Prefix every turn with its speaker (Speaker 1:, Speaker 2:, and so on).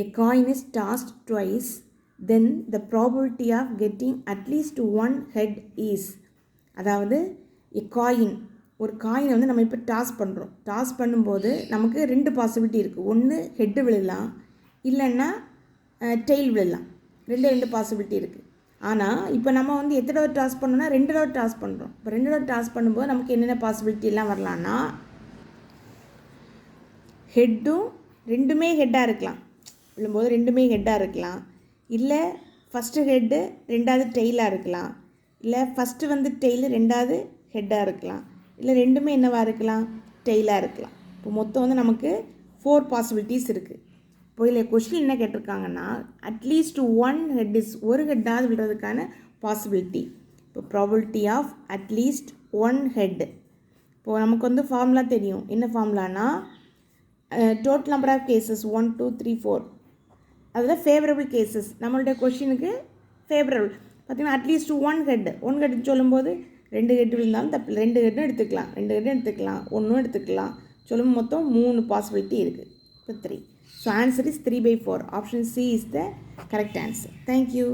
Speaker 1: A coin is tossed twice, then the probability of getting at least one head is. அதாவது a coin, ஒரு காயினை வந்து நம்ம இப்போ டாஸ் பண்ணுறோம். டாஸ் பண்ணும்போது நமக்கு ரெண்டு பாசிபிலிட்டி இருக்குது. ஒன்று ஹெட்டு விழலாம், இல்லைன்னா டெயில் விழலாம். ரெண்டு பாசிபிலிட்டி இருக்குது. ஆனால் இப்போ நம்ம வந்து எத்தனை தடவை டாஸ் பண்ணோன்னா 2 தடவை டாஸ் பண்ணுறோம். இப்போ 2 தடவை டாஸ் பண்ணும்போது நமக்கு என்னென்ன பாசிபிலிட்டி எல்லாம் வரலான்னா, ஹெட்டும் ரெண்டுமே ஹெட்டாக இருக்கலாம், விழும்போது ரெண்டுமே ஹெட்டாக இருக்கலாம். இல்லை ஃபஸ்ட்டு ஹெட்டு ரெண்டாவது டெய்லாக இருக்கலாம். இல்லை ஃபஸ்ட்டு வந்து டெய்லு ரெண்டாவது ஹெட்டாக இருக்கலாம். இல்லை ரெண்டுமே என்னவாக இருக்கலாம், டெய்லாக இருக்கலாம். இப்போ மொத்தம் வந்து நமக்கு 4 பாசிபிலிட்டிஸ் இருக்குது. இப்போ இதில் கொஸ்டின் என்ன கேட்டிருக்காங்கன்னா, அட்லீஸ்ட் ஒன் ஹெட் இஸ், ஒரு ஹெட்டாவது விடுறதுக்கான பாசிபிலிட்டி. இப்போ probability of at least one head. இப்போது நமக்கு வந்து ஃபார்முலா தெரியும். என்ன ஃபார்முலானா, டோட்டல் நம்பர் ஆஃப் கேசஸ் 1 2 3 4, அதில் ஃபேவரபிள் கேசஸ். நம்மளுடைய கொஷினுக்கு ஃபேவரபிள் பார்த்திங்கன்னா அட்லீஸ்ட் ஒன் ஹெட் சொல்லும்போது 2 ஹெட் விழுந்தாலும் தப்பு, 2 ஹெட்டும் எடுத்துக்கலாம், 2 ஹெட்டும் எடுத்துக்கலாம், 1 எடுத்துக்கலாம். சொல்லும் மொத்தம் 3 பாசிபிலிட்டி இருக்குது. இப்போ 3. So answer is 3/4. Option C is the correct answer. Thank you.